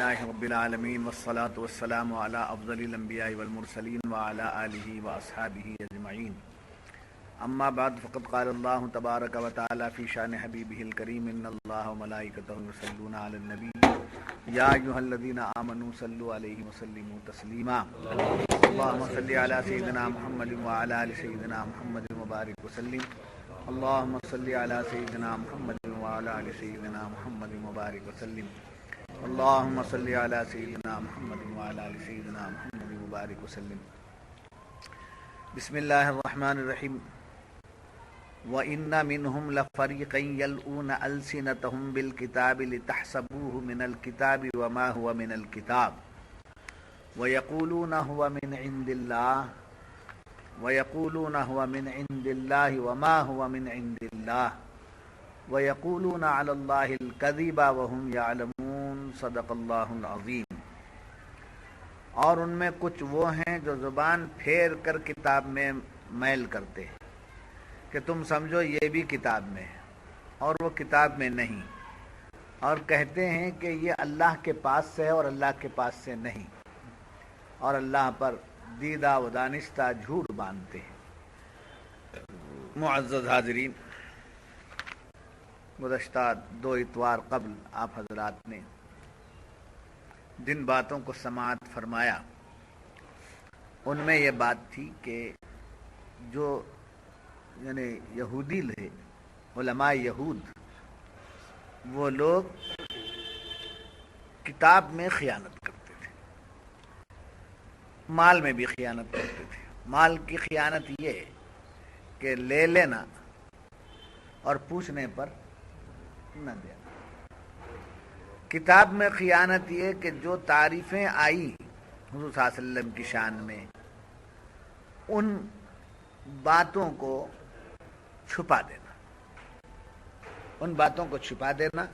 لله رب العالمين والصلاة والسلام على أفضل الأنبياء والمرسلين وعلى آله وأصحابه أجمعين. أما بعد فقد قال الله تبارك وتعالى في شأن حبيبه الكريم إن الله وملائكته يصلون على النبي يا أيها الذين آمنوا صلوا عليه وسلموا تسليما. اللهم صل على سيدنا محمد وعلى آل سيدنا محمد وبارك وسلم. اللهم صل على سيدنا محمد وعلى آل سيدنا محمد وبارك وسلم. اللهم صل على سيدنا محمد وعلى آل سيدنا محمد وبارك وسلم. بسم الله الرحمن الرحيم. وَإِنَّ مِنْهُمْ لَفَرِيقًا يَلْؤُونَ أَلْسِنَتَهُمْ بِالْكِتَابِ لِتَحْسَبُوهُ مِنَ الْكِتَابِ وَمَا هُوَ مِنَ الْكِتَابِ وَيَقُولُونَ هُوَ مِنْ عِنْدِ اللَّهِ وَمَا هُوَ مِنْ عِنْدِ اللَّهِ وَيَقُولُونَ عَلَى اللَّهِ الْكَذِبَ وَهُمْ يَعْلَمُونَ. صدق اللہ العظیم. اور ان میں کچھ وہ ہیں جو زبان پھیر کر کتاب میں میل کرتے ہیں کہ تم سمجھو یہ بھی کتاب میں ہے اور وہ کتاب میں نہیں، اور کہتے ہیں کہ یہ اللہ کے پاس سے ہے اور اللہ کے پاس سے نہیں، اور اللہ پر دیدہ و دانستہ جھوٹ باندھتے ہیں. معزز حاضرین، گزشتہ 2 اتوار قبل آپ حضرات نے جن باتوں کو سماعت فرمایا ان میں یہ بات تھی کہ جو یعنی یہودی تھے، علماء یہود، وہ لوگ کتاب میں خیانت کرتے تھے، مال میں بھی خیانت کرتے تھے. مال کی خیانت یہ ہے کہ لے لینا اور پوچھنے پر نہ دینا. کتاب میں خیانت یہ کہ جو تعریفیں آئی حضور صلی اللہ علیہ وسلم کی شان میں ان باتوں کو چھپا دینا،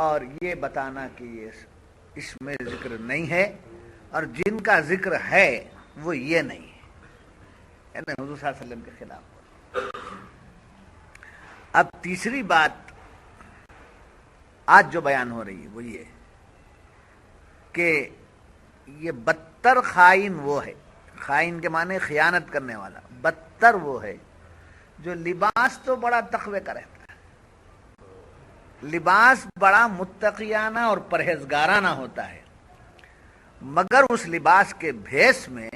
اور یہ بتانا کہ یہ اس میں ذکر نہیں ہے، اور جن کا ذکر ہے وہ یہ نہیں ہے، یعنی حضور صلی اللہ علیہ وسلم کے خلاف. اب تیسری بات آج جو بیان ہو رہی ہے وہ یہ کہ یہ بدتر خائن وہ ہے، خائن کے معنی خیانت کرنے والا، بدتر وہ ہے جو لباس تو بڑا تقوی کا رہتا ہے، لباس بڑا متقیانہ اور پرہیزگارانہ ہوتا ہے، مگر اس لباس کے بھیس میں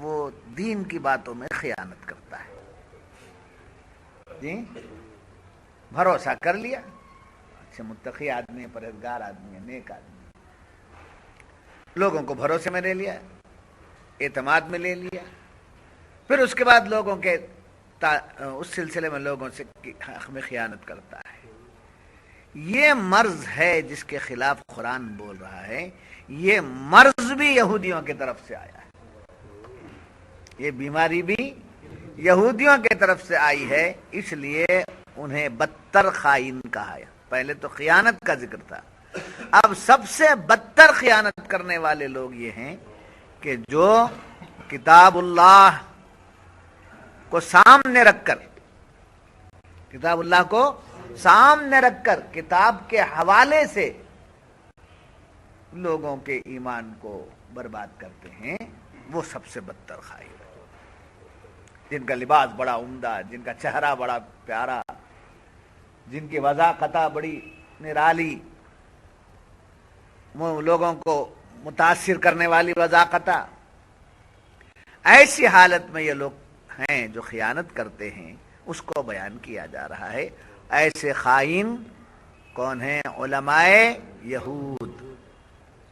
وہ دین کی باتوں میں خیانت کرتا ہے. جی بھروسہ کر لیا، اچھا متقی آدمی ہے، پرہیزگار آدمی ہے، نیک آدمی ہے، لوگوں کو بھروسے میں لے لیا، اعتماد میں لے لیا، پھر اس کے بعد لوگوں کے اس سلسلے میں لوگوں سے حق میں خیانت کرتا ہے. یہ مرض ہے جس کے خلاف قرآن بول رہا ہے. یہ مرض بھی یہودیوں کی طرف سے آیا ہے، یہ بیماری بھی یہودیوں کی طرف سے آئی ہے، اس لیے انہیں بدتر خائن کہا ہے. پہلے تو خیانت کا ذکر تھا، اب سب سے بدتر خیانت کرنے والے لوگ یہ ہیں کہ جو کتاب اللہ کو سامنے رکھ کر، کتاب کے حوالے سے لوگوں کے ایمان کو برباد کرتے ہیں، وہ سب سے بدتر خائن ہے. جن کا لباس بڑا عمدہ، جن کا چہرہ بڑا پیارا، جن کی وضاحت بڑی نرالی، لوگوں کو متاثر کرنے والی وضاحت، ایسی حالت میں یہ لوگ ہیں جو خیانت کرتے ہیں، اس کو بیان کیا جا رہا ہے. ایسے خائن کون ہیں؟ علماء یہود.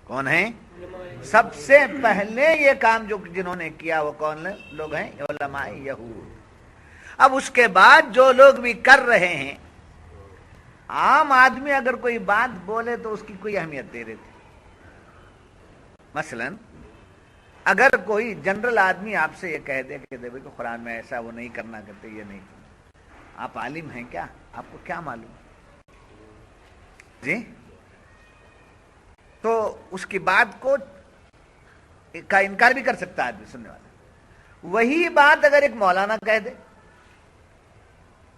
کون ہیں؟ سب سے پہلے یہ کام جنہوں نے کیا وہ کون لوگ ہیں؟ علماء یہود. اب اس کے بعد جو لوگ بھی کر رہے ہیں، عام آدمی اگر کوئی بات بولے تو اس کی کوئی اہمیت دے دیتے. مثلا اگر کوئی جنرل آدمی آپ سے یہ کہہ دے کہ دیکھو قرآن میں ایسا وہ نہیں کرنا کہتے، یہ نہیں کرنا، آپ عالم ہیں کیا؟ آپ کو کیا معلوم جی؟ تو اس کی بات کو کا انکار بھی کر سکتا ہے آدمی سننے والا. وہی بات اگر ایک مولانا کہہ دے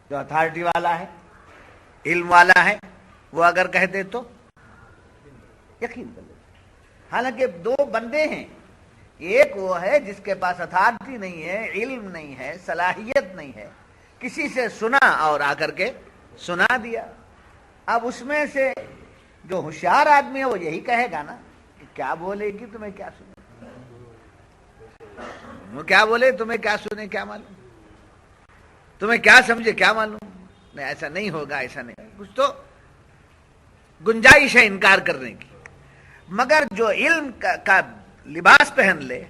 جو اتھارٹی والا ہے، علم والا ہے، وہ اگر کہہ دے تو یقین کر لیتے ہیں۔ حالانکہ دو بندے ہیں، ایک وہ ہے جس کے پاس اتھارٹی نہیں ہے، علم نہیں ہے، صلاحیت نہیں ہے، کسی سے سنا اور آ کر کے سنا دیا۔ اب اس میں سے جو ہوشیار آدمی ہے وہ یہی کہے گا نا کہ کیا بولے گی تمہیں کیا سنے، وہ کیا بولے تمہیں کیا سنے کیا معلوم، تمہیں کیا سمجھے کیا معلوم، نہیں ایسا نہیں ہوگا، ایسا نہیں، کچھ تو گنجائش ہے انکار کرنے کی۔ مگر جو علم کا لباس پہن لے،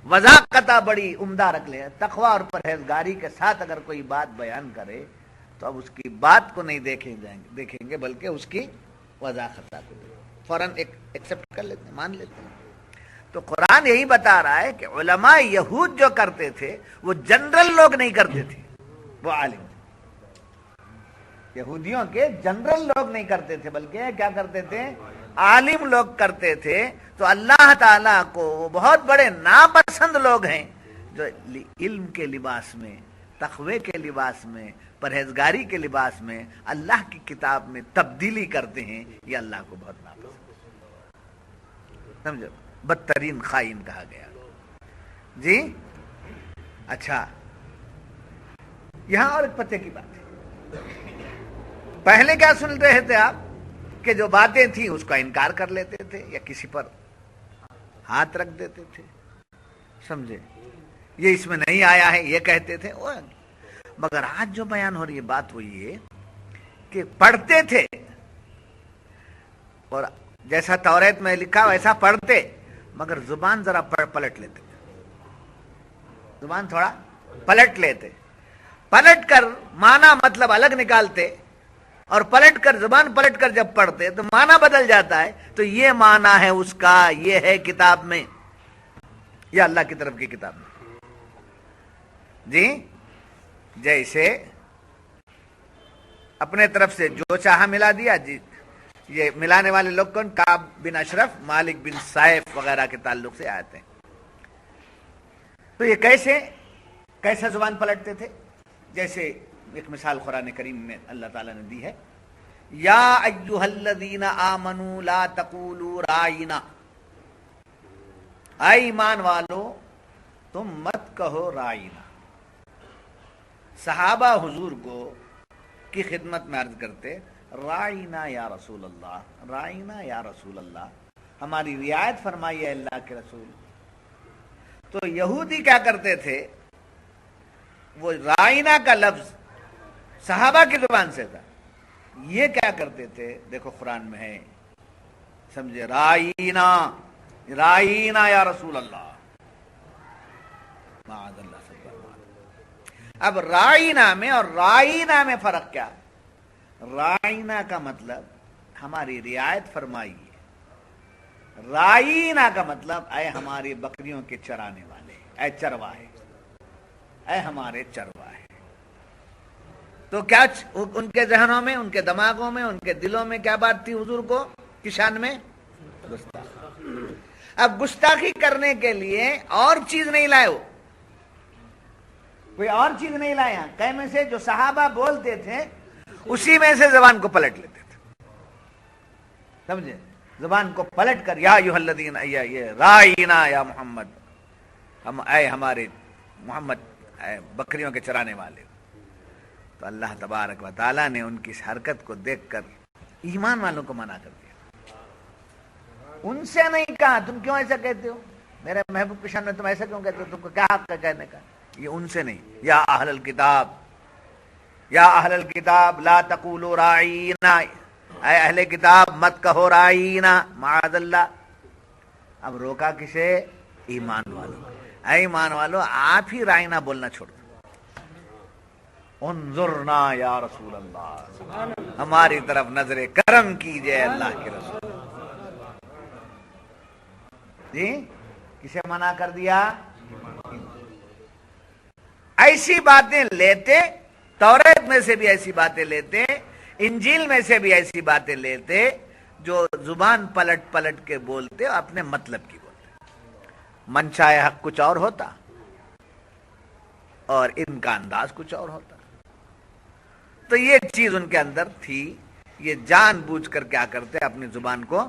وضاقتہ بڑی عمدہ رکھ لے، تقوی اور پرہیزگاری کے ساتھ اگر کوئی بات بیان کرے تو اب اس کی بات کو نہیں دیکھیں گے بلکہ اس کی وضاقتہ کو فوراً ایکسپٹ کر لیتے ہیں، مان لیتے ہیں۔ تو قرآن یہی بتا رہا ہے کہ علماء یہود جو کرتے تھے وہ جنرل لوگ نہیں کرتے تھے، وہ عالم یہودیوں کے جنرل لوگ نہیں کرتے تھے بلکہ کیا کرتے تھے، عالم لوگ کرتے تھے۔ تو اللہ تعالیٰ کو وہ بہت بڑے ناپسند لوگ ہیں جو علم کے لباس میں، تقوی کے لباس میں، پرہیزگاری کے لباس میں اللہ کی کتاب میں تبدیلی کرتے ہیں، یہ اللہ کو بہت ناپسند، سمجھو، بدترین خائن کہا گیا۔ جی اچھا، یہاں اور ایک پتے کی بات ہے، پہلے کیا سن رہے تھے آپ کہ جو باتیں تھیں اس کا انکار کر لیتے تھے یا کسی پر ہاتھ رکھ دیتے تھے، سمجھے، یہ اس میں نہیں آیا ہے یہ کہتے تھے۔ مگر آج جو بیان ہو رہی ہے بات وہ یہ کہ پڑھتے تھے اور جیسا توریت میں لکھا ویسا پڑھتے، مگر زبان ذرا پلٹ لیتے، زبان تھوڑا پلٹ لیتے، پلٹ کر معنی مطلب الگ نکالتے، اور پلٹ کر زبان پلٹ کر جب پڑھتے تو معنی بدل جاتا ہے، تو یہ معنی ہے اس کا، یہ ہے کتاب میں، یہ اللہ کی طرف کی کتاب میں۔ جی جیسے اپنے طرف سے جو چاہا ملا دیا، جی یہ ملانے والے لوگ کون، کعب بن اشرف، مالک بن سائف وغیرہ کے تعلق سے آتے ہیں۔ تو یہ کیسے زبان پلٹتے تھے؟ جیسے ایک مثال قرآن کریم میں اللہ تعالیٰ نے دی ہے، یا ایھا الذین آمنوا لا تقولوا رائنا، اے ایمان والو تم مت کہو رائنا۔ صحابہ حضور کو کی خدمت میں عرض کرتے، رائنا یا رسول اللہ، رائنا یا رسول اللہ، ہماری رعایت فرمائیے اللہ کے رسول۔ تو یہودی کیا کرتے تھے، وہ رائنا کا لفظ صحابہ کی زبان سے تھا، یہ کیا کرتے تھے، دیکھو قرآن میں ہے، سمجھے، رائنا، رائنا یا رسول اللہ، معاذ اللہ سے۔ اب رائنا میں اور رائنا میں فرق کیا؟ رائنا کا مطلب ہماری رعایت فرمائیے، رائنا کا مطلب اے ہماری بکریوں کے چرانے والے، اے چرواہے، اے ہمارے چرواہے۔ تو کیا ان کے ذہنوں میں، ان کے دماغوں میں، ان کے دلوں میں کیا بات تھی حضور کو کی شان میں؟ گستاخی۔ اب گستاخی کرنے کے لیے اور چیز نہیں لائے، وہ کوئی اور چیز نہیں لائے، کہ میں سے جو صحابہ بولتے تھے اسی میں سے زبان کو پلٹ لیتے تھے، سمجھے، زبان کو پلٹ کر یا ایھا الذین، یہ رائنا یا محمد، ہم اے ہمارے محمد، اے بکریوں کے چرانے والے۔ تو اللہ تبارک و تعالیٰ نے ان کی اس حرکت کو دیکھ کر ایمان والوں کو منع کر دیا، ان سے نہیں کہا تم کیوں ایسا کہتے ہو، میرے محبوب کی شان میں تم ایسا کیوں کہتے ہو، تم کو کیا حق ہے کہنے کا، یہ ان سے نہیں، یا اہل الکتاب، یا اہل الکتاب لا تقولوا رائینا، اے اہل کتاب مت کہو رائینا، معاذ اللہ۔ اب روکا کسے؟ ایمان والوں، اے ایمان والوں آپ ہی رائینا بولنا چھوڑ دو، انظرنا یا رسول اللہ، ہماری طرف نظر کرم کیجئے اللہ کے رسول۔ جی کسے منع کر دیا؟ ایسی باتیں لیتے، توریت میں سے بھی ایسی باتیں لیتے، انجیل میں سے بھی ایسی باتیں لیتے، جو زبان پلٹ پلٹ کے بولتے اور اپنے مطلب کی بولتے، منشاء حق کچھ اور ہوتا اور ان کا انداز کچھ اور ہوتا۔ تو یہ چیز ان کے اندر تھی، یہ جان بوجھ کر کیا کرتے، اپنی زبان کو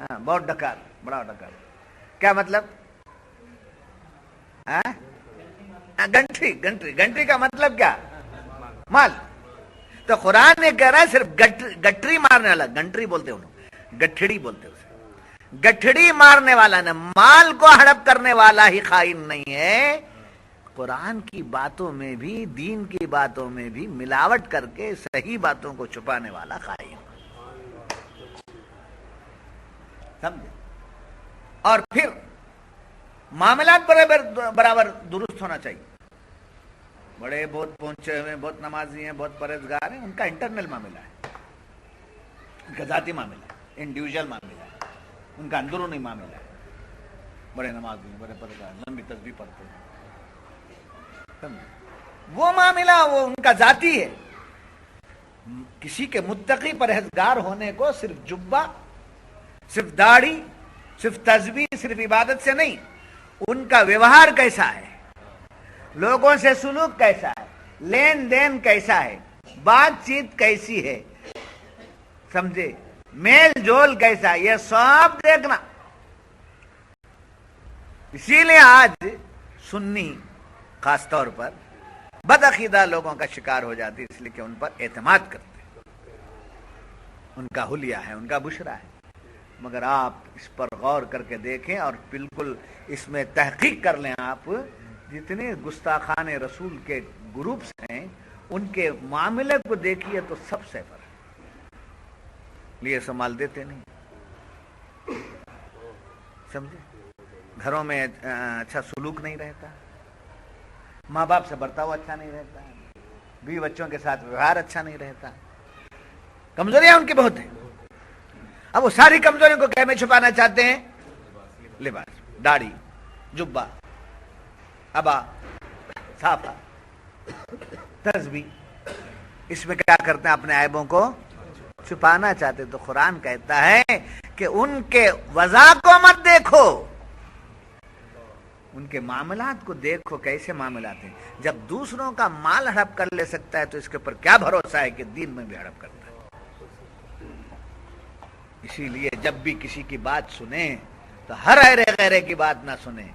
ہاں بہت ڈکار، بڑا ڈکار، کیا مطلب؟ گنٹری، گنٹری، گنٹری کا مطلب کیا؟ مال. تو قرآن نے کہہ رہا ہے صرف گٹری مارنے والا، گنٹری بولتے انہوں، گٹھڑی بولتے اسے، گٹھڑی مارنے والا نہ، مال کو ہڑپ کرنے والا ہی خائن نہیں ہے. قرآن کی باتوں میں بھی، دین کی باتوں میں بھی ملاوٹ کر کے صحیح باتوں کو چھپانے والا خائن. سمجھے؟ اور پھر معاملات برابر درست ہونا چاہیے. بڑے بہت پہنچے ہوئے، بہت نمازی ہیں، بہت پرہیزگار ہیں، ان کا انٹرنل معاملہ ہے، ان کا ذاتی معاملہ ہے، انڈیویجول معاملہ ہے، ان کا اندرونی معاملہ ہے. بڑے نمازی ہیں، بڑے پرہیزگار، لمبی تسبیح پڑھتے ہیں، وہ معاملہ وہ ان کا ذاتی ہے. کسی کے متقی پرہیزگار ہونے کو صرف جبہ، صرف داڑھی، صرف تسبیح، صرف عبادت سے نہیں، ان کا ویوہار کیسا ہے، لوگوں سے سلوک کیسا ہے، لین دین کیسا ہے، بات چیت کیسی ہے، سمجھے، میل جول کیسا ہے، یہ سب دیکھنا. اسی لیے آج سنی خاص طور پر بدعقیدہ لوگوں کا شکار ہو جاتی، اس لیے کہ ان پر اعتماد کرتے، ان کا حلیہ ہے، ان کا بشرا ہے. مگر آپ اس پر غور کر کے دیکھیں اور بالکل اس میں تحقیق کر لیں. آپ جتنے گستاخان رسول کے گروپس ہیں ان کے معاملے کو دیکھیے تو سب صفر لیے سنبھال دیتے نہیں، سمجھے، گھروں میں اچھا سلوک نہیں رہتا، ماں باپ سے برتاؤ اچھا نہیں رہتا، بیوی بچوں کے ساتھ ویوہار اچھا نہیں رہتا. کمزوریاں ان کی بہت ہیں. اب وہ ساری کمزوریوں کو کیا میں چھپانا چاہتے ہیں؟ لباس، داڑھی، جبہ، ابا، صافہ، تسبیح، اس میں کیا کرتے ہیں؟ اپنے عیبوں کو چھپانا چاہتے. تو قرآن کہتا ہے کہ ان کے وضع کو مت دیکھو، ان کے معاملات کو دیکھو کیسے معاملات ہیں. جب دوسروں کا مال ہڑپ کر لے سکتا ہے تو اس کے اوپر کیا بھروسہ ہے کہ دین میں بھی ہڑپ کرتا ہے. اسی لیے جب بھی کسی کی بات سنیں تو ہر ایرے غیرے کی بات نہ سنیں،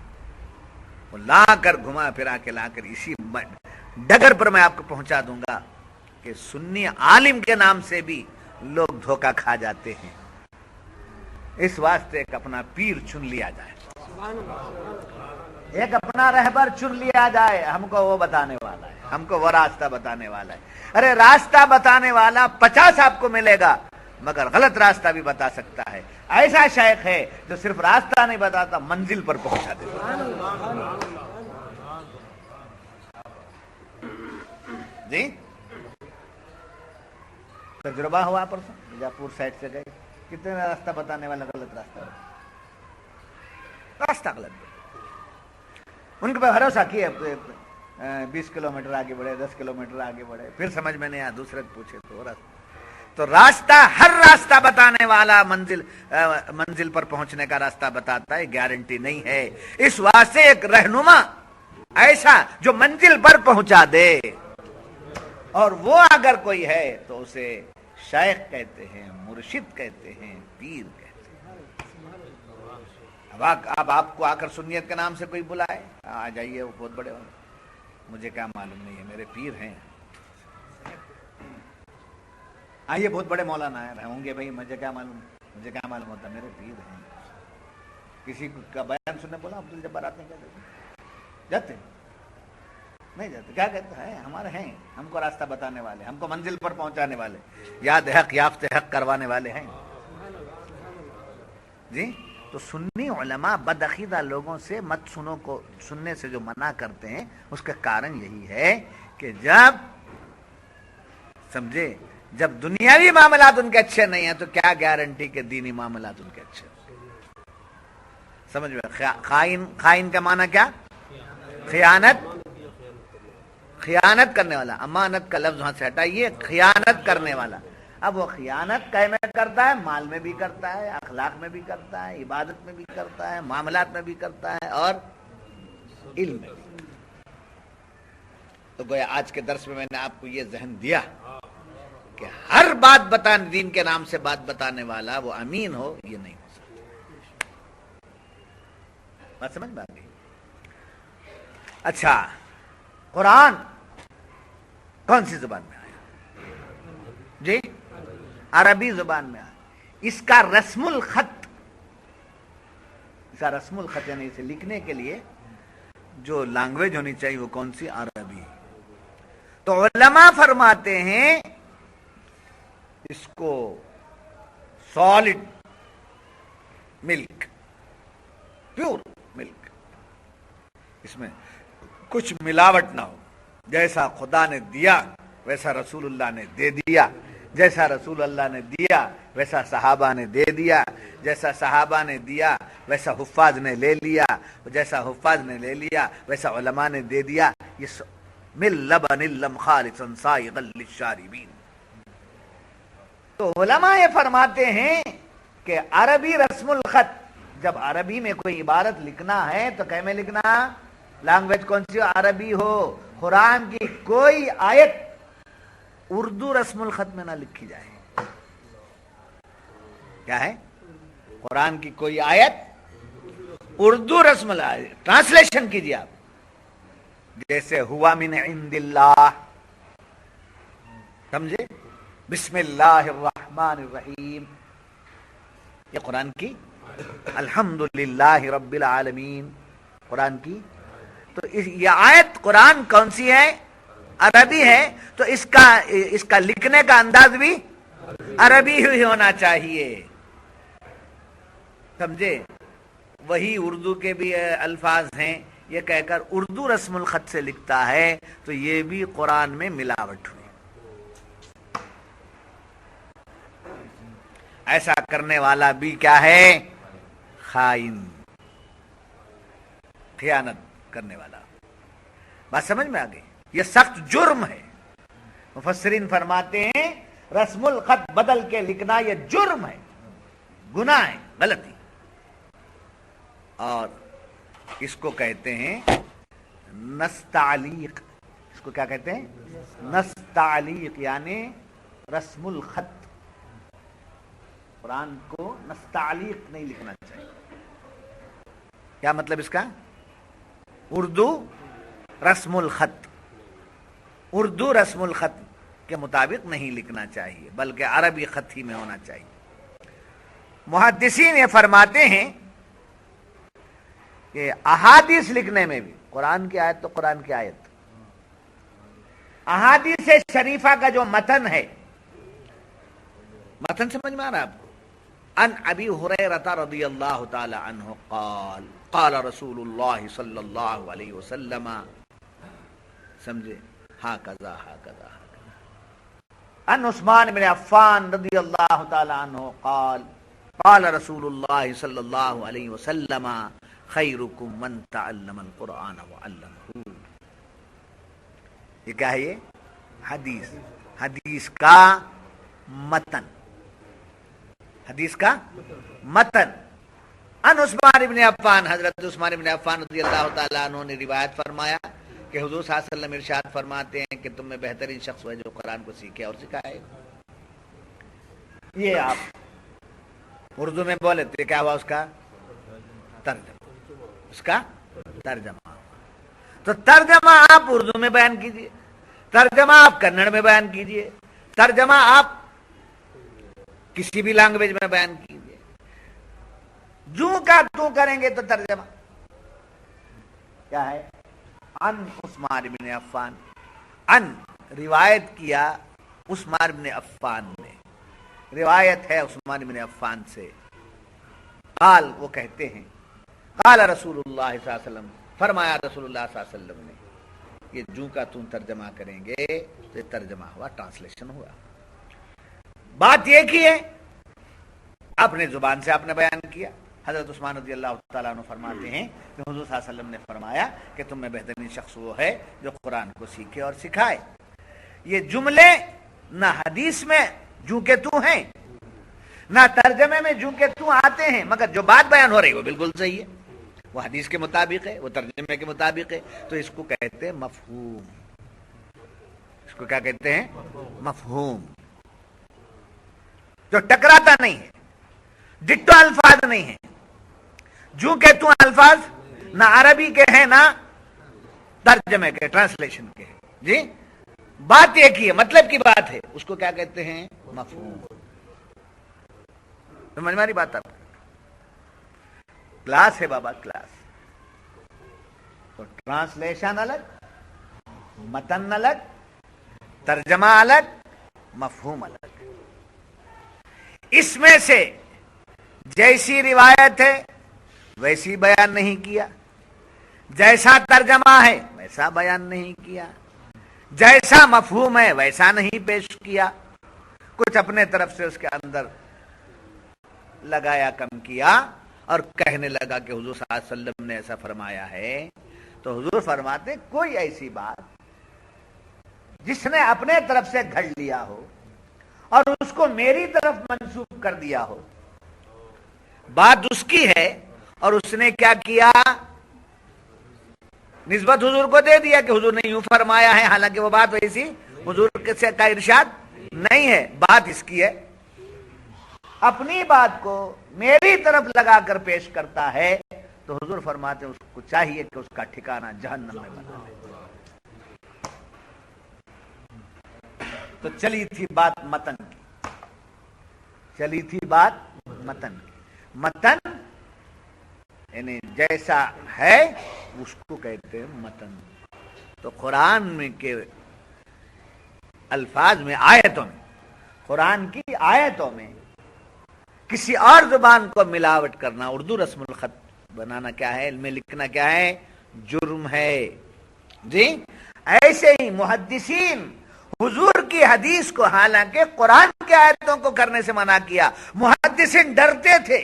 وہ لا کر گھما پھرا کے لا کر اسی ڈگر پر میں آپ کو پہنچا دوں گا کہ سنی عالم کے نام سے بھی لوگ دھوکہ کھا جاتے ہیں. اس واسطے ایک اپنا پیر چن لیا جائے، ایک اپنا رہبر چن لیا جائے، ہم کو وہ بتانے والا ہے، ہم کو وہ راستہ بتانے والا ہے. ارے راستہ بتانے والا 50 آپ کو ملے گا مگر غلط راستہ بھی بتا سکتا ہے. ایسا شیخ ہے جو صرف راستہ نہیں بتاتا، منزل پر پہنچا دیتا. جی تجربہ ہوا پرسوں بیجاپور سائڈ سے گئے، کتنے راستہ بتانے والا غلط راستہ غلط. ان کے پاس بھروسہ کیا 20 کلومیٹر آگے بڑھے، 10 کلومیٹر آگے بڑھے، پھر سمجھ میں نہیں آیا، دوسرے کو پوچھے تو راستہ، ہر راستہ بتانے والا منزل پر پہنچنے کا راستہ بتاتا ہے، گارنٹی نہیں ہے. اس واسطے ایک رہنما ایسا جو منزل پر پہنچا دے، اور وہ اگر کوئی ہے تو اسے شیخ کہتے ہیں، مرشد کہتے ہیں، پیر کہتے ہیں. اب آپ کو آ کر سنیت کے نام سے کوئی بلائے، آ جائیے، وہ بہت بڑے ہوں، مجھے کیا معلوم نہیں ہے، میرے پیر ہیں. آئیے بہت بڑے مولانا ہوں گے، بھائی مجھے کیا معلوم ہوتا، میرے پیر ہیں. کسی کا بیان سننے بولا عبد الجبار آتے ہیں، کیا جاتے نہیں جاتے، کیا کہتے ہیں؟ ہمارے ہیں، ہم کو راستہ بتانے والے، ہم کو منزل پر پہنچانے والے، یاد حق یافت حق کروانے والے ہیں. جی تو سنی علماء بدعقیدہ لوگوں سے مت سنو کو سننے سے جو منع کرتے ہیں، اس کا کارن یہی ہے کہ جب سمجھے، جب دنیاوی معاملات ان کے اچھے نہیں ہیں تو کیا گارنٹی کہ دینی معاملات ان کے اچھے. سمجھ میں؟ خائن کا معنی کیا؟ خیانت کرنے والا. امانت کا لفظ وہاں سے ہٹائیے، خیانت کرنے والا. اب وہ خیانت کہے میں کرتا ہے، مال میں بھی کرتا ہے، اخلاق میں بھی کرتا ہے، عبادت میں بھی کرتا ہے، معاملات میں بھی کرتا ہے، اور علم میں بھی. تو گویا آج کے درس میں نے آپ کو یہ ذہن دیا کہ ہر بات دین کے نام سے بات بتانے والا وہ امین ہو، یہ نہیں ہو سکتا. بات سمجھ میں آ گئی؟ اچھا، قرآن کون سی زبان میں آیا؟ جی، عربی زبان میں آیا۔ اس کا رسم الخط، یعنی اسے لکھنے کے لیے جو لینگویج ہونی چاہیے وہ کون سی؟ عربی۔ تو علماء فرماتے ہیں اس کو سالڈ ملک، پیور ملک، اس میں کچھ ملاوٹ نہ ہو، جیسا خدا نے دیا ویسا رسول اللہ نے دے دیا، جیسا رسول اللہ نے دیا ویسا صحابہ نے دے دیا، جیسا صحابہ نے دیا ویسا حفاظ نے لے لیا، جیسا حفاظ نے لے لیا ویسا علماء نے دے دیا۔ یہ من لبن لم خالصا سائغا للشاربین۔ تو علماء یہ فرماتے ہیں کہ عربی رسم الخط، جب عربی میں کوئی عبارت لکھنا ہے تو کیا میں لکھنا؟ لینگویج کون سی؟ عربی ہو۔ قرآن کی کوئی آیت اردو رسم الخط میں نہ لکھی جائے۔ کیا ہے؟ قرآن کی کوئی آیت اردو رسم الخط، ٹرانسلیشن کیجیے آپ، جیسے ہوا من عند اللہ، سمجھے؟ بسم اللہ الرحمن الرحیم، یہ قرآن کی الحمدللہ رب العالمین، قرآن کی۔ تو یہ آیت قرآن کون سی ہے؟ عربی ہے، تو اس کا لکھنے کا انداز بھی عربی ہی ہونا چاہیے، سمجھے؟ وہی اردو کے بھی الفاظ ہیں، یہ کہہ کر اردو رسم الخط سے لکھتا ہے تو یہ بھی قرآن میں ملاوٹ ہوئی۔ ایسا کرنے والا بھی کیا ہے؟ خائن، خیانت کرنے والا۔ بات سمجھ میں آ گئی؟ یہ سخت جرم ہے۔ مفسرین فرماتے ہیں رسم الخط بدل کے لکھنا یہ جرم ہے، گناہ ہے، غلطی، اور اس کو کہتے ہیں نستعلیق۔ اس کو کیا کہتے ہیں؟ نستعلیق، یعنی رسم الخط۔ قرآن کو نستعلیق نہیں لکھنا چاہیے۔ کیا مطلب اس کا؟ اردو رسم الخط، اردو رسم الخط کے مطابق نہیں لکھنا چاہیے، بلکہ عربی خط ہی میں ہونا چاہیے۔ محدثین یہ فرماتے ہیں کہ احادیث لکھنے میں بھی، قرآن کی آیت تو قرآن کی آیت، احادیث شریفہ کا جو متن ہے، متن سمجھ میں آ رہا ہے آپ کو؟ ان ابی ہریرہ رضی اللہ تعالی عنہ قال قال رسول اللہ صلی اللہ علیہ وسلم، سمجھے؟ ہاکذا ہاکذا۔ ان عثمان بن عفان رضی اللہ تعالی عنہ قال قال رسول اللہ صلی اللہ علیہ وسلم خیرکم من تعلم القرآن وعلمہ۔ یہ کیا ہے؟ یہ حدیث، حدیث کا متن، حدیث کا متن۔ ان عثمان بن عفان، حضرت عثمان بن عفان رضی اللہ تعالیٰ عنہ نے روایت فرمایا کہ حضور صلی اللہ علیہ وسلم ارشاد فرماتے ہیں کہ تم میں بہترین شخص ہے جو قرآن کو سیکھے اور سکھائے۔ یہ آپ اردو میں بولے تو کیا ہوا؟ اس کا ترجمہ، اس کا ترجمہ۔ تو ترجمہ آپ اردو میں بیان کیجئے، ترجمہ آپ کنڑ میں بیان کیجئے، ترجمہ آپ کسی بھی لینگویج میں بیان کیجئے۔ جو کا تو کریں گے تو ترجمہ کیا ہے؟ ان عثمان بن عفان، ان روایت کیا عثمان بن عفان نے، روایت ہے عثمان بن عفان سے، قال، وہ کہتے ہیں قال رسول اللہ صلی اللہ علیہ وسلم، فرمایا رسول اللہ صلی اللہ علیہ وسلم نے، یہ جو کا تم ترجمہ کریں گے تو یہ ترجمہ ہوا، ٹرانسلیشن ہوا۔ بات یہ کی ہے، اپنے زبان سے آپ نے بیان کیا۔ حضرت عثمان رضی اللہ تعالیٰ عنہ فرماتے ہیں کہ حضور صلی اللہ علیہ وسلم نے فرمایا کہ تم میں بہترین شخص وہ ہے جو قرآن کو سیکھے اور سکھائے۔ یہ جملے نہ حدیث میں جو کہ تو ہیں، نہ ترجمے میں جو کہ تو آتے ہیں، مگر جو بات بیان ہو رہی وہ بالکل صحیح ہے، وہ حدیث کے مطابق ہے، وہ ترجمے کے مطابق ہے، تو اس کو کہتے ہیں مفہوم۔ اس کو کیا کہتے ہیں؟ مفہوم، جو ٹکراتا نہیں ہے، ڈٹو الفاظ نہیں ہے، جو کہ تو الفاظ نہ عربی کے ہیں نہ ترجمے کے ٹرانسلیشن کے ہیں جی. بات ایک ہی ہے, مطلب کی بات ہے, اس کو کیا کہتے ہیں؟ مفہوم. سمجھ میں آ رہی بات آپ؟ کلاس ہے بابا, کلاس. تو ٹرانسلیشن الگ, متن الگ, ترجمہ الگ, مفہوم الگ. اس میں سے جیسی روایت ہے ویسی بیان نہیں کیا, جیسا ترجمہ ہے ویسا بیان نہیں کیا, جیسا مفہوم ہے ویسا نہیں پیش کیا, کچھ اپنے طرف سے اس کے اندر لگایا, کم کیا, اور کہنے لگا کہ حضور صلی اللہ علیہ وسلم نے ایسا فرمایا ہے. تو حضور فرماتے کوئی ایسی بات جس نے اپنے طرف سے گھڑ لیا ہو اور اس کو میری طرف منسوب کر دیا ہو, بات اس کی ہے اور اس نے کیا کیا؟ نسبت حضور کو دے دیا کہ حضور نے یوں فرمایا ہے, حالانکہ وہ بات ویسی حضور سے کا ارشاد نہیں ہے. بات اس کی ہے, اپنی بات کو میری طرف لگا کر پیش کرتا ہے, تو حضور فرماتے ہیں اس کو چاہیے کہ اس کا ٹھکانہ جہنم میں بنا لے. تو چلی تھی بات متن کی, چلی تھی بات متن کی. متن یعنی جیسا ہے اس کو کہتے ہیں متن. تو قرآن میں کے الفاظ میں, آیتوں میں, قرآن کی آیتوں میں کسی اور زبان کو ملاوٹ کرنا, اردو رسم الخط بنانا کیا ہے, میں لکھنا کیا ہے, جرم ہے جی. ایسے ہی محدثین حضور کی حدیث کو حالانکہ قرآن کی آیتوں کو کرنے سے منع کیا, محدثین ڈرتے تھے,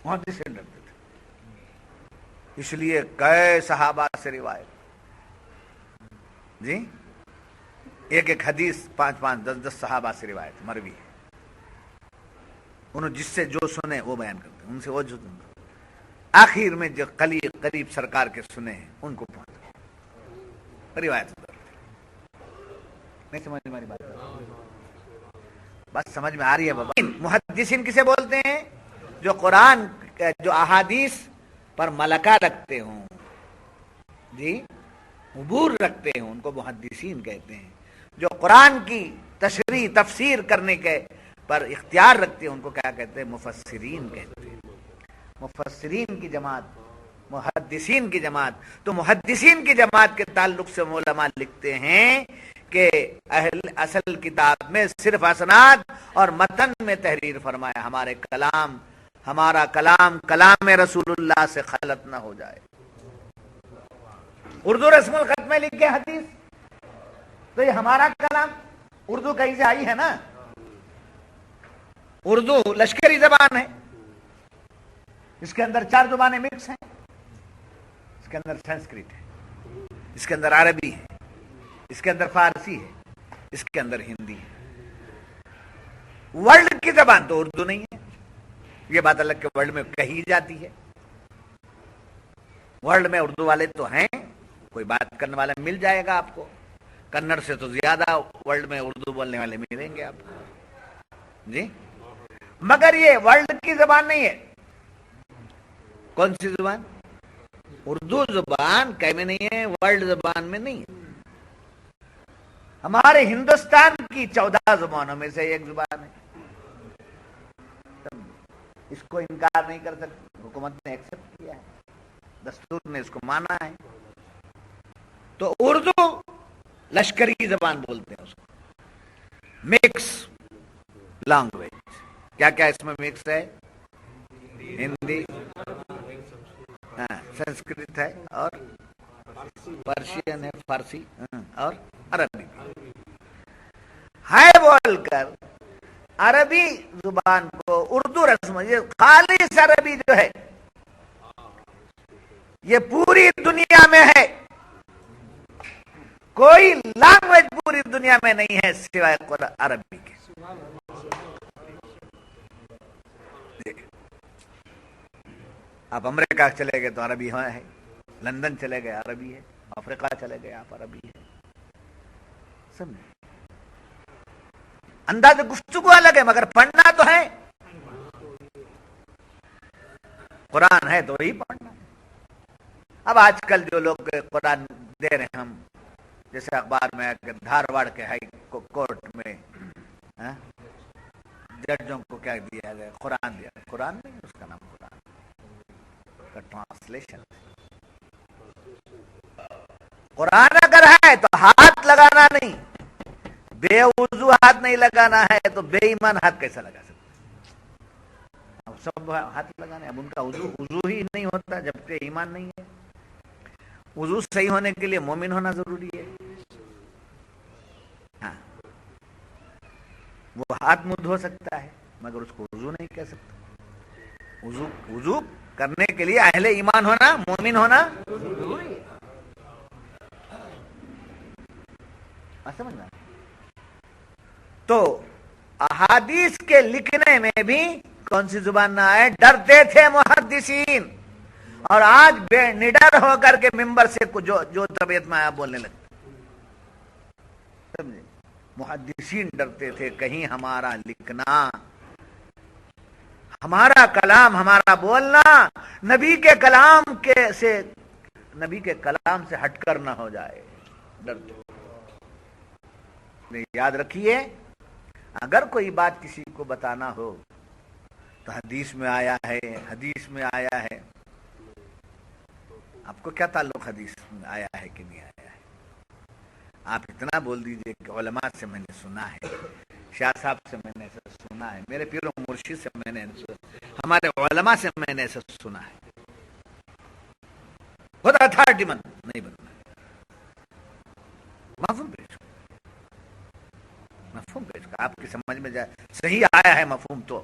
محدثین ڈرتے تھے. اس لیے کئی صحابہ سے روایت جی, ایک ایک حدیث 5-5 10-10 صحابہ سے روایت مروی ہے. انہوں جس سے جو سنے وہ بیان کرتے ہیں, ان سے وہ جو آخر میں جو قریب سرکار کے سنے ہیں ان کو پہنچ روایت. نہیں سمجھ میں بات, بس سمجھ میں آ رہی ہے بابا. محدثین کسے بولتے ہیں؟ جو قرآن جو احادیث پر ملکہ رکھتے ہوں جی, عبور رکھتے ہیں, ان کو محدثین کہتے ہیں. جو قرآن کی تشریح تفسیر کرنے کے پر اختیار رکھتے ہیں ان کو کیا کہتے ہیں؟ مفسرین کہتے ہیں. مفسرین کی جماعت, محدثین کی جماعت. تو محدثین کی جماعت کے تعلق سے علماء لکھتے ہیں کہ اصل کتاب میں صرف اسناد اور متن میں تحریر فرمایا, ہمارا کلام کلام رسول اللہ سے خلط نہ ہو جائے. اردو رسم الخط میں لکھ کے حدیث, تو یہ ہمارا کلام اردو کہیں سے آئی ہے نا, اردو لشکری زبان ہے, اس کے اندر 4 زبانیں مکس ہیں, اس کے اندر سنسکرت ہے, اس کے اندر عربی ہے, اس کے اندر فارسی ہے, اس کے اندر ہندی ہے. ورلڈ کی زبان تو اردو نہیں ہے, یہ بات الگ کہ ورلڈ میں کہی جاتی ہے. ورلڈ میں اردو والے تو ہیں, کوئی بات کرنے والا مل جائے گا آپ کو, کنڑ سے تو زیادہ ورلڈ میں اردو بولنے والے ملیں گے آپ کو جی, مگر یہ ورلڈ کی زبان نہیں ہے. کون سی زبان؟ اردو زبان کہیں میں نہیں ہے, ورلڈ زبان میں نہیں ہے. ہمارے ہندوستان کی 14 زبانوں میں سے ایک زبان ہے, اس کو انکار نہیں کر سکتے, حکومت نے ایکسپٹ کیا ہے, دستور نے اس کو مانا ہے. تو اردو لشکری زبان بولتے ہیں اس کو, مکس لینگویج. کیا کیا اس میں مکس ہے؟ ہندی, سنسکرت ہے, اور پرشین ہے, فارسی اور عربی ہے. بول کر عربی زبان کو اردو رسم, یہ خالص عربی جو ہے یہ پوری دنیا میں ہے, کوئی لینگویج پوری دنیا میں نہیں ہے سوائے عربی کے. آپ امریکہ چلے گئے تو عربی ہے, لندن چلے گئے عربی ہے, افریقہ چلے گئے آپ عربی ہے. سمجھے؟ انداز گفتگو الگ ہے مگر پڑھنا تو ہے. قرآن ہے تو وہی پڑھنا ہے۔ اب آج کل جو لوگ قرآن دے رہے ہیں، ہم جیسے اخبار میں کہ دھارواڑ کے ہائی کورٹ میں ججوں کو کیا دیا گیا؟ قرآن دیا گیا۔ قرآن نہیں، اس کا نام قرآن کا ٹرانسلیشن۔ قرآن اگر ہے تو ہاتھ لگانا نہیں، بے وضو ہاتھ نہیں لگانا ہے تو بے ایمان ہاتھ کیسا لگا سکتے؟ اب سب ہاتھ لگانے، اب ان کا وضو ہی نہیں ہوتا جبکہ ایمان نہیں ہے۔ وضو صحیح ہونے کے لیے مومن ہونا ضروری ہے۔ ہاں، وہ ہاتھ منہ دھو سکتا ہے مگر اس کو وضو نہیں کہہ سکتا۔ وضو کرنے کے لیے اہل ایمان ہونا، مومن ہونا ضروری ہے۔ سمجھنا تو احادیث کے لکھنے میں بھی کون سی زبان نہ آئے، ڈرتے تھے محدثین، اور آج بے نڈر ہو کر کے ممبر سے جو طبیعت میں آیا بولنے لگتے۔ سمجھے؟ محدثین ڈرتے تھے کہیں ہمارا لکھنا، ہمارا کلام، ہمارا بولنا نبی کے کلام سے ہٹ کر نہ ہو جائے، ڈرتے۔ یاد رکھیے، اگر کوئی بات کسی کو بتانا ہو تو حدیث میں آیا ہے، حدیث میں آیا ہے۔ آپ کو کیا تعلق حدیث میں آیا ہے کہ نہیں آیا ہے؟ آپ اتنا بول دیجئے کہ علماء سے میں نے سنا ہے، شاہ صاحب سے میں نے ایسا سنا ہے، میرے پیر و مرشد سے میں نے، ہمارے علماء سے میں نے ایسا سنا ہے۔ خود اتھارٹی مند نہیں بننا، مفہوم پیش کرو، مفہوم پیش کرو، آپ کی سمجھ میں جائے صحیح آیا ہے مفہوم تو،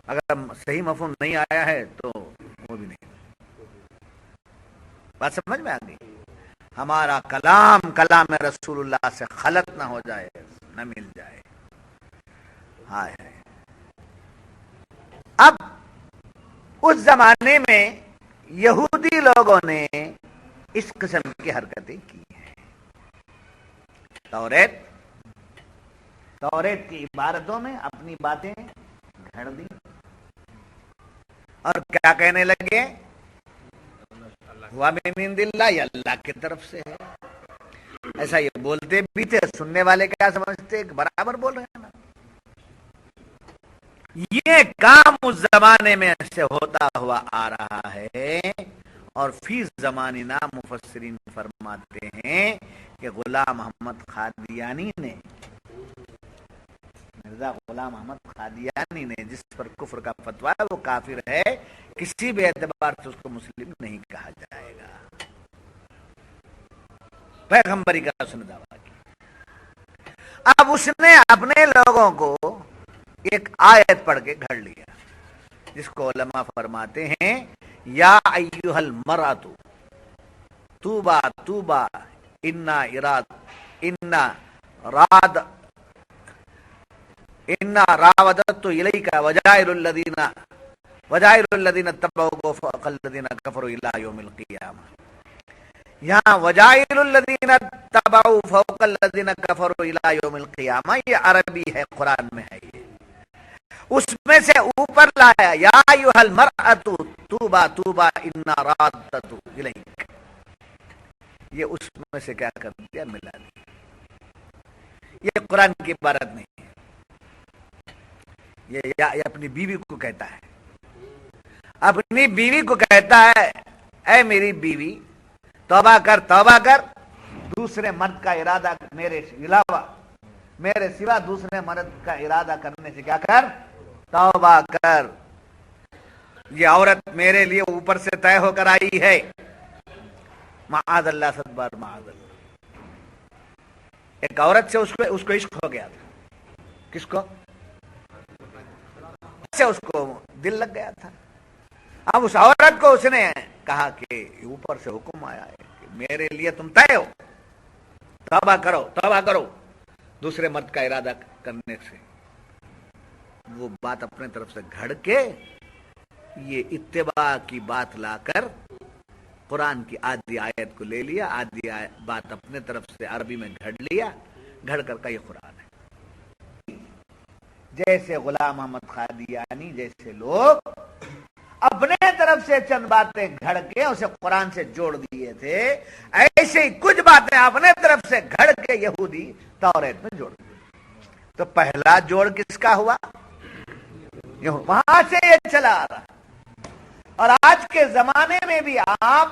اگر صحیح مفہوم نہیں آیا ہے تو وہ بھی نہیں۔ بات سمجھ میں آ گئی؟ ہمارا کلام رسول اللہ سے خلط نہ ہو جائے، نہ مل جائے۔ ہائے اب اس زمانے میں یہودی لوگوں نے اس قسم کی حرکتیں کی ہیں۔ توریت کی عبارتوں میں اپنی باتیں گھڑ دی اور کیا کہنے لگے؟ ہوا من عند اللہ، یہ اللہ کی طرف سے ہے۔ ایسا یہ بولتے بھی تھے، سننے والے کیا سمجھتے برابر بول رہے ہیں نا۔ یہ کام اس زمانے میں سے ہوتا ہوا آ رہا ہے، اور فی زماننا مفسرین فرماتے ہیں کہ غلام احمد قادیانی نے، مرزا غلام احمد قادیانی نے جس پر کفر کا فتویٰ ہے وہ کافر ہے، کسی بھی اعتبار سے اس کو مسلم نہیں کہا جائے گا۔ پیغمبری کا اس نے دعویٰ کیا۔ اب اس نے اپنے لوگوں کو ایک آیت پڑھ کے گھڑ لیا، جس کو علماء فرماتے ہیں یا ایھا المرأۃ توبہ توبہ انا راودت الیک وجائر الذین اتبعوک فوق الذین کفروا الی یوم القیامہ۔ یہاں وجائر الذین اتبعوا فوق الذین کفروا الی یوم القیامہ، یہ عربی ہے، قرآن میں ہے۔ یہ اس میں سے اوپر لایا یا ایھا المرأۃ توبہ توبہ انا رادۃ الیک، یہ اس میں سے کیا کر دیا، ملا دیا۔ یہ قرآن کی عبارت نہیں ہے، یہ اپنی بیوی کو کہتا ہے، اپنی بیوی کو کہتا ہے اے میری بیوی توبہ کر، توبہ کر، دوسرے مرد کا ارادہ میرے سوا دوسرے مرد کا ارادہ کرنے سے کیا کر، توبہ کر۔ یہ عورت میرے لیے اوپر سے طے ہو کر آئی ہے، معاذ اللہ، صدبار معاذ اللہ۔ ایک عورت سے اس کو عشق ہو گیا تھا، کس کو؟ سے اس کو دل لگ گیا تھا۔ اب اس عورت کو اس نے کہا کہ اوپر سے حکم آیا ہے کہ میرے لیے تم طے ہو، توبہ کرو، توبہ کرو دوسرے مرد کا ارادہ کرنے سے۔ وہ بات اپنے طرف سے گھڑ کے یہ اتباع کی بات لا کر قرآن کی آدھی آیت کو لے لیا، آدھی بات اپنے طرف سے عربی میں گھڑ لیا، گھڑ کر کا یہ قرآن ہے۔ جیسے غلام احمد قادیانی جیسے لوگ اپنے طرف سے چند باتیں گھڑ کے اسے قرآن سے جوڑ دیے تھے، ایسے ہی کچھ باتیں اپنے طرف سے گھڑ کے یہودی توریت میں جوڑ دیے. تو پہلا جوڑ کس کا ہوا؟ وہاں سے یہ چلا آ رہا. اور آج کے زمانے میں بھی آپ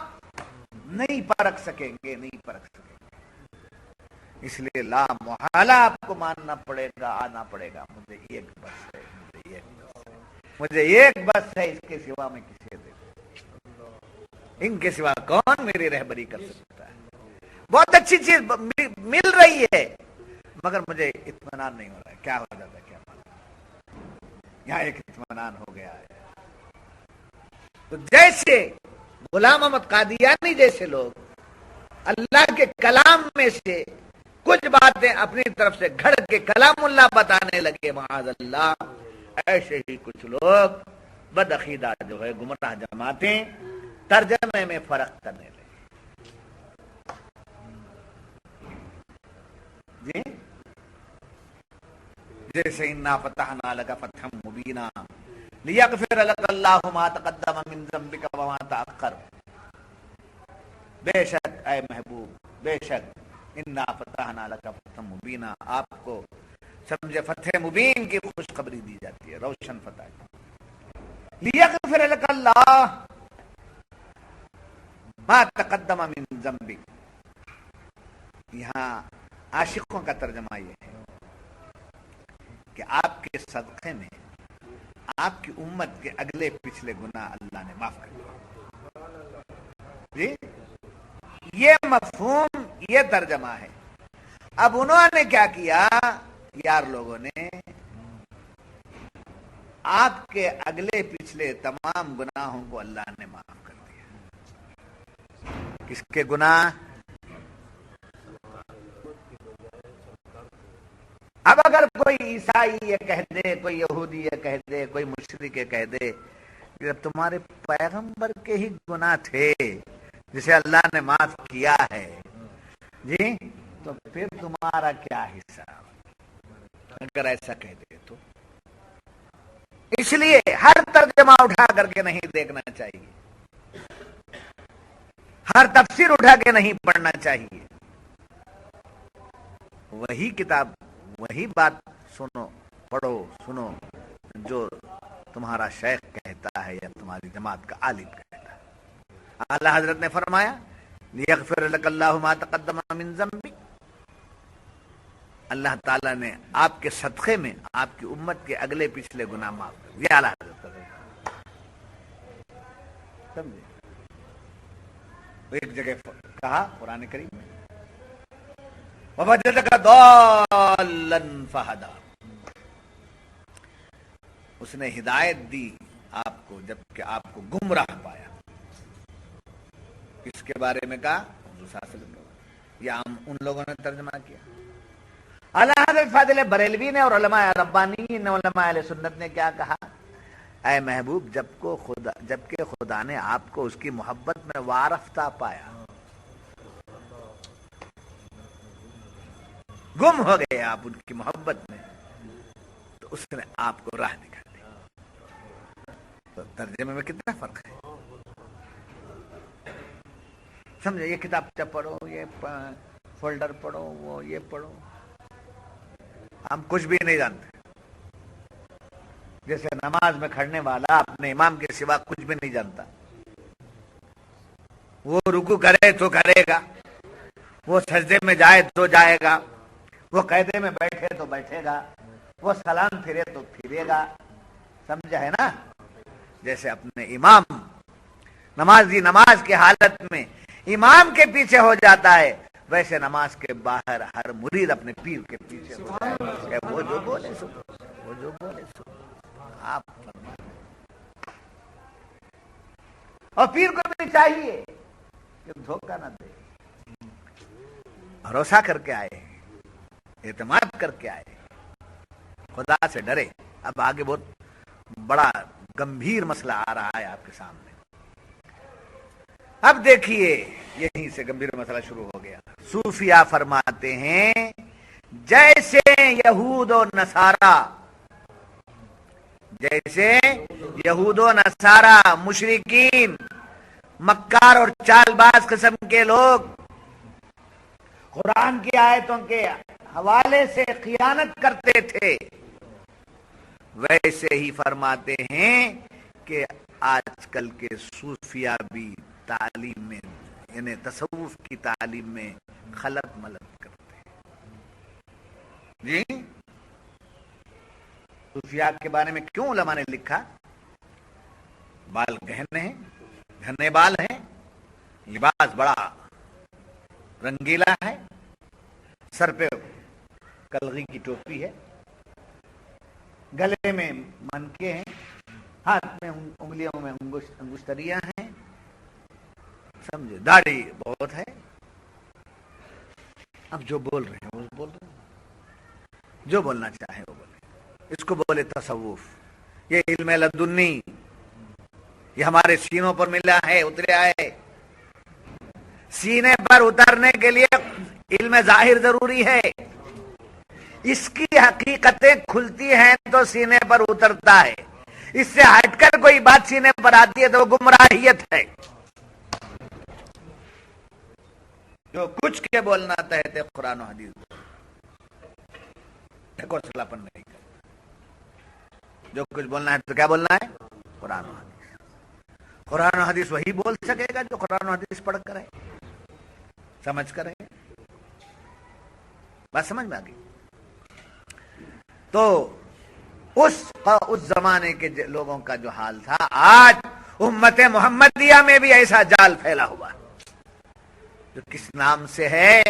نہیں پرکھ سکیں گے، نہیں پرکھ سکیں گے. اس لیے لا محالہ آپ کو ماننا پڑے گا، آنا پڑے گا. مجھے ایک بس ہے، مجھے ایک بس ہے، اس کے سوا میں کسی دے، ان کے سوا کون میری رہبری کر سکتا ہے؟ بہت اچھی چیز مل رہی ہے مگر مجھے اطمینان نہیں ہو رہا ہے. کیا ہو جاتا ہے؟ کیا یہاں ایک اطمینان ہو گیا ہے. تو جیسے غلام احمد قادیانی جیسے لوگ اللہ کے کلام میں سے کچھ باتیں اپنی طرف سے گھڑ کے کلام اللہ بتانے لگے معاذ اللہ، ایسے ہی کچھ لوگ بدعقیدہ جو ہے گمراہ جماعتیں ترجمے میں فرق کرنے لگے. جی جیسے انا فتحنا لک فتحا مبینا لیغفر لک اللہ ما تقدم من ذنبک وما تأخر. بے شک اے محبوب، بے شک انا فتحنا لک فتحا مبینا، آپ کو سمجھے فتح مبین کی خوشخبری دی جاتی ہے، روشن فتح. لیغفر لک اللہ ما تقدم من ذنبک. یہاں عاشقوں کا ترجمہ یہ ہے کہ آپ کے صدقے میں آپ کی امت کے اگلے پچھلے گناہ اللہ نے معاف کر دیا. جی یہ مفہوم، یہ ترجمہ ہے. اب انہوں نے کیا کیا یار لوگوں نے؟ آپ کے اگلے پچھلے تمام گناہوں کو اللہ نے معاف کر دیا. کس کے گناہ؟ اب اگر کوئی عیسائی یہ کہہ دے، کوئی یہودی یہ کہہ دے، کوئی مشرک یہ کہہ دے کہ جب تمہارے پیغمبر کے ہی گناہ تھے جسے اللہ نے معاف کیا ہے، جی تو پھر تمہارا کیا حساب؟ اگر ایسا کہہ دے تو اس لیے ہر ترجمہ اٹھا کر کے نہیں دیکھنا چاہیے، ہر تفسیر اٹھا کے نہیں پڑھنا چاہیے. وہی کتاب، وہی بات سنو، پڑھو، سنو جو تمہارا شیخ کہتا ہے یا تمہاری جماعت کا عالم کہتا ہے. اعلیٰ حضرت نے فرمایا لیغفر لک اللہ ما تقدم من ذنبک. اللہ تعالیٰ نے آپ کے صدقے میں آپ کی امت کے اگلے پچھلے گناہ معاف کر دیا. اعلیٰ حضرت سمجھے؟ ایک جگہ کہا قرآن کریم میں وَوَجَدَكَ ضَالًّا فَهَدَىٰ، اس نے ہدایت دی آپ کو جبکہ آپ کو گمراہ پایا. کس کے بارے میں کہا؟ حضور صلی اللہ علیہ وسلم. یا ان لوگوں نے ترجمہ کیا. اعلیٰ حضرت فاضل بریلوی نے اور علماء ربانیین علماء اہل سنت نے کیا کہا؟ اے محبوب جبکہ خدا نے آپ کو اس کی محبت میں وارفتہ پایا، گم ہو گئے آپ ان کی محبت میں، تو اس نے آپ کو راہ دکھا دی. تو ترجمے میں کتنا فرق ہے سمجھے؟ یہ کتاب پڑھو، یہ فولڈر پڑھو، وہ یہ پڑھو، ہم کچھ بھی نہیں جانتے. جیسے نماز میں کھڑنے والا اپنے امام کے سوا کچھ بھی نہیں جانتا. وہ رکوع کرے تو کرے گا، وہ سجدے میں جائے تو جائے گا، وہ قاعدے میں بیٹھے تو بیٹھے گا، وہ سلام پھرے تو پھرے گا. سمجھا ہے نا؟ جیسے اپنے امام نمازی نماز کی حالت میں امام کے پیچھے ہو جاتا ہے، ویسے نماز کے باہر ہر مرید اپنے پیر کے پیچھے ہو جاتا ہے. وہ جو بولے سو، وہ جو بولے سو آپ فرمائیں. اور پیر کو بھی چاہیے کہ دھوکہ نہ دے، بھروسہ کر کے آئے، اعتماد کر کے آئے، خدا سے ڈرے. اب آگے بہت بڑا گمبھیر مسئلہ آ رہا ہے آپ کے سامنے. اب دیکھیے یہیں سے گمبھیر مسئلہ شروع ہو گیا. صوفیہ فرماتے ہیں جیسے یہود و نصارہ جیسے یہود و نصارا مشرکین مکار اور چال باز قسم کے لوگ قرآن کی آیتوں کے حوالے سے خیانت کرتے تھے، ویسے ہی فرماتے ہیں کہ آج کل کے صوفیہ بھی تعلیم میں یعنی تصوف کی تعلیم میں خلط ملط کرتے ہیں۔ جی صوفیہ کے بارے میں کیوں علماء نے لکھا؟ بال گہنے ہیں، گھنے بال ہیں، لباس بڑا رنگیلا ہے، سر پہ کلغی کی ٹوپی ہے، گلے میں منکے ہیں، ہاتھ میں انگلیوں میں انگشتریاں ہیں، سمجھے، داڑھی بہت ہے۔ اب جو بول رہے ہیں وہ بول رہے ہیں، جو بولنا چاہے وہ بولے، اس کو بولے تصوف۔ یہ علم لدنی، یہ ہمارے سینوں پر ملا ہے، اتریا ہے۔ سینے پر اترنے کے لیے علم ظاہر ضروری ہے، اس کی حقیقتیں کھلتی ہیں تو سینے پر اترتا ہے، اس سے ہٹ کر کوئی بات سینے پر آتی ہے تو وہ گمراہیت ہے۔ جو کچھ کے بولنا تحت قرآن و حدیث کو سلاپن نہیں کرتا، جو کچھ بولنا ہے تو کیا بولنا ہے؟ قرآن و حدیث۔ قرآن و حدیث وہی بول سکے گا جو قرآن و حدیث پڑھ کر ہے، سمجھ کر ہے۔ بات سمجھ میں آ گئی؟ تو اس زمانے کے لوگوں کا جو حال تھا، آج امت محمدیہ میں بھی ایسا جال پھیلا ہوا جو کس نام سے ہے؟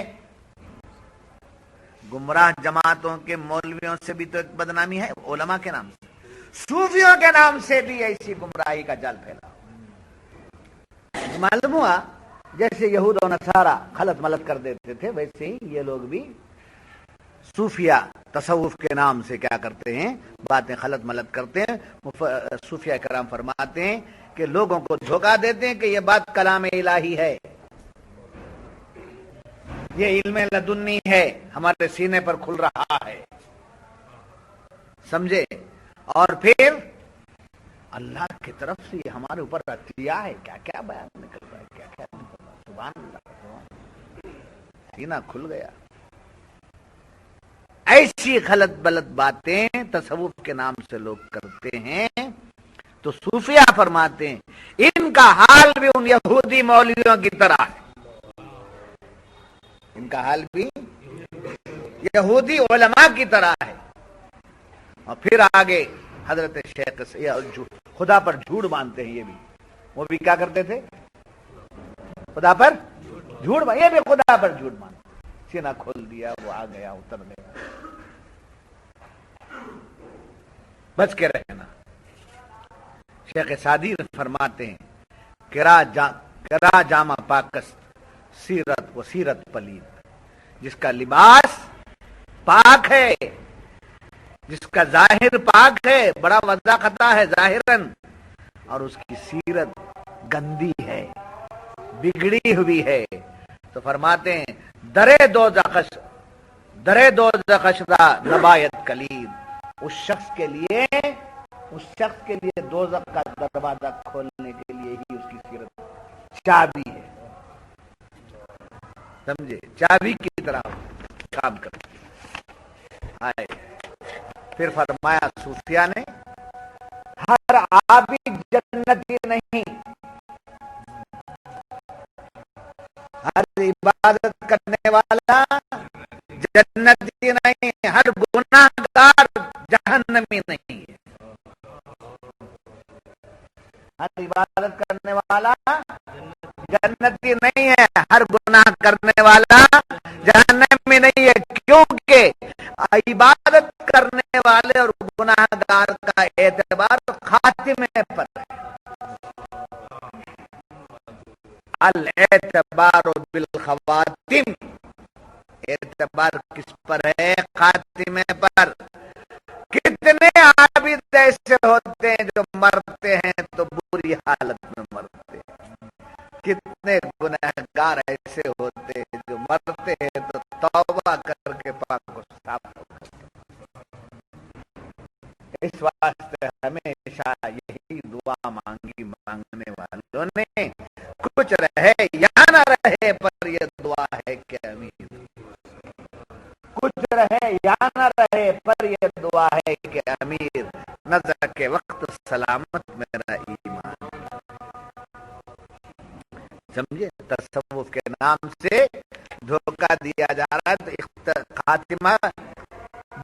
گمراہ جماعتوں کے مولویوں سے بھی تو ایک بدنامی ہے، علماء کے نام سے، صوفیوں کے نام سے بھی ایسی گمراہی کا جال پھیلا ہوا۔ معلوم ہوا جیسے یہود و نصارا خلط ملط کر دیتے تھے، ویسے ہی یہ لوگ بھی صوفیہ تصوف کے نام سے کیا کرتے ہیں؟ باتیں خلط ملط کرتے ہیں۔ صوفیہ کرام فرماتے ہیں کہ لوگوں کو دھوکہ دیتے ہیں کہ یہ بات کلام الہی ہے، یہ علم لدنی ہے، ہمارے سینے پر کھل رہا ہے، سمجھے؟ اور پھر اللہ کی طرف سے یہ ہمارے اوپر عطیہ ہے، کیا کیا بیان نکل رہا ہے، کیا کیا نکل رہا ہے، سبحان اللہ، سینہ کھل گیا۔ ایسی غلط بلط باتیں تصوف کے نام سے لوگ کرتے ہیں، تو صوفیہ فرماتے ہیں ان کا حال بھی ان یہودی مولویوں کی طرح ہے، ان کا حال بھی یہودی علماء کی طرح ہے۔ اور پھر آگے حضرت شیخ خدا پر جھوٹ باندھتے ہیں، یہ بھی، وہ بھی کیا کرتے تھے؟ خدا پر جھوٹ، یہ بھی خدا پر جھوٹ باندھتے، سینہ کھول دیا، وہ آ گیا، اتر گیا۔ بچ کے رہنا۔ شیخ سعدی فرماتے ہیں کرا جامہ پاکست سیرت و سیرت پلید، جس کا لباس پاک ہے، جس کا ظاہر پاک ہے، بڑا وضع خطا ہے ظاہراً، اور اس کی سیرت گندی ہے، بگڑی ہوئی ہے، تو فرماتے ہیں درے دوزخش را نبایت کلید، اس شخص کے لیے دوزخ کا دروازہ کھولنے کے لیے ہی اس کی سیرت چابی ہے، سمجھے؟ چابی کی طرح کام کرتی ہے۔ پھر فرمایا صوفیہ نے ہر عابد جنتی نہیں، ہر عبادت کرنے والا جنتی نہیں، ہر گناہگار جہنمی نہیں ہے، ہر عبادت کرنے والا جنتی نہیں ہے، ہر گناہ کرنے والا جہنمی نہیں ہے، کیونکہ عبادت کرنے والے اور گناہگار کا اعتبار خاتمے پر ہے۔ الاعتبار بالخواتم، اعتبار کس پر ہے؟ خاتمے پر۔ کتنے عابد ایسے ہوتے ہیں جو مرتے ہیں تو بری حالت میں مرتے ہیں، کتنے گنہگار ایسے ہوتے ہیں جو مرتے ہیں تو توبہ کر کے پاک کو صاف ہو۔ اس واسطے ہمیں رہے یا نہ رہے پر یہ دعا ہے کہ امیر، کچھ رہے یا نہ رہے پر یہ دعا ہے کہ امیر، نظر کے وقت سلامت میرا ایمان۔ سمجھے، تصوف کے نام سے دھوکہ دیا جا رہا ہے، تو خاتمہ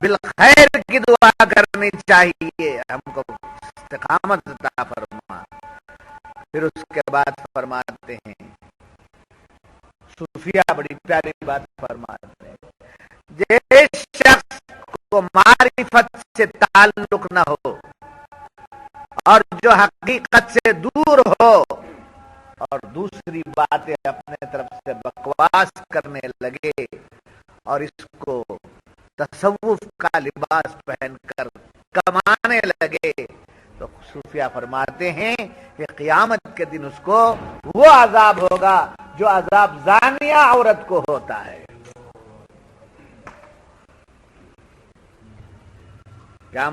بالخیر کی دعا کرنی چاہیے، ہم کو استقامت عطا فرما۔ پھر اس کے بعد فرماتے ہیں صوفیہ بڑی پیاری بات فرماتے ہیں، جس شخص کو معرفت سے تعلق نہ ہو اور جو حقیقت سے دور ہو اور دوسری باتیں اپنے طرف سے بکواس کرنے لگے اور اس کو تصوف کا لباس پہن کر کمانے لگے، تو صوفیہ فرماتے ہیں کہ قیامت کے دن اس کو وہ عذاب ہوگا جو عذاب زانیہ عورت کو ہوتا ہے۔ کیا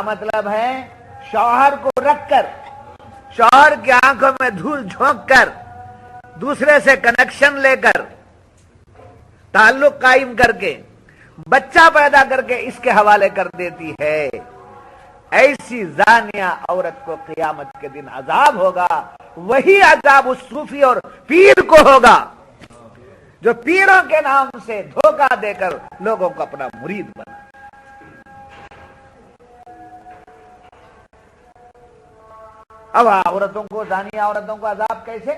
مطلب ہے؟ شوہر کو رکھ کر، شوہر کی آنکھوں میں دھول جھونک کر، دوسرے سے کنیکشن لے کر، تعلق قائم کر کے، بچہ پیدا کر کے اس کے حوالے کر دیتی ہے، ایسی زانیہ عورت کو قیامت کے دن عذاب ہوگا۔ وہی عذاب اس صوفی اور پیر کو ہوگا جو پیروں کے نام سے دھوکہ دے کر لوگوں کو اپنا مرید بنا۔ اب عورتوں کو، زانیہ عورتوں کو عذاب کیسے؟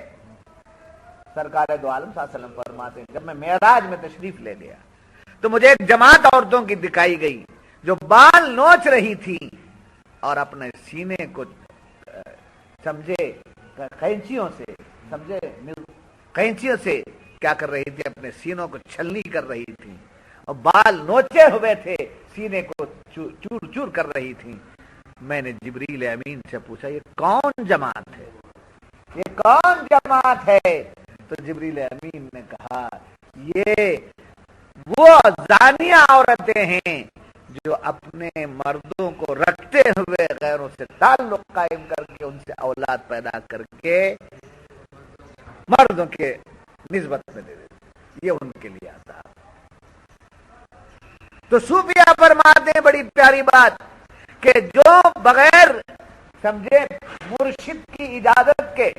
سرکار دو عالم صلی اللہ علیہ وسلم فرماتے ہیں، جب میں معراج میں تشریف لے گیا تو مجھے ایک جماعت عورتوں کی دکھائی گئی جو بال نوچ رہی تھی اور اپنے سینے کو سمجھے قینچیوں سے کیا کر رہی تھی، اپنے سینوں کو چھلنی کر رہی تھی اور بال نوچے ہوئے تھے، سینے کو چور چور کر رہی تھی۔ میں نے جبریل امین سے پوچھا یہ کون جماعت ہے، یہ کون جماعت ہے؟ تو جبریل امین نے کہا یہ وہ زانیہ عورتیں ہیں جو اپنے مردوں کو رکھتے ہوئے غیروں سے تعلق قائم کر کے ان سے اولاد پیدا کر کے مردوں کے نسبت میں دے دیتے، یہ ان کے لیے عذاب۔ تو صوفیہ فرماتے ہیں بڑی پیاری بات کہ جو بغیر سمجھے مرشد کی اجازت کے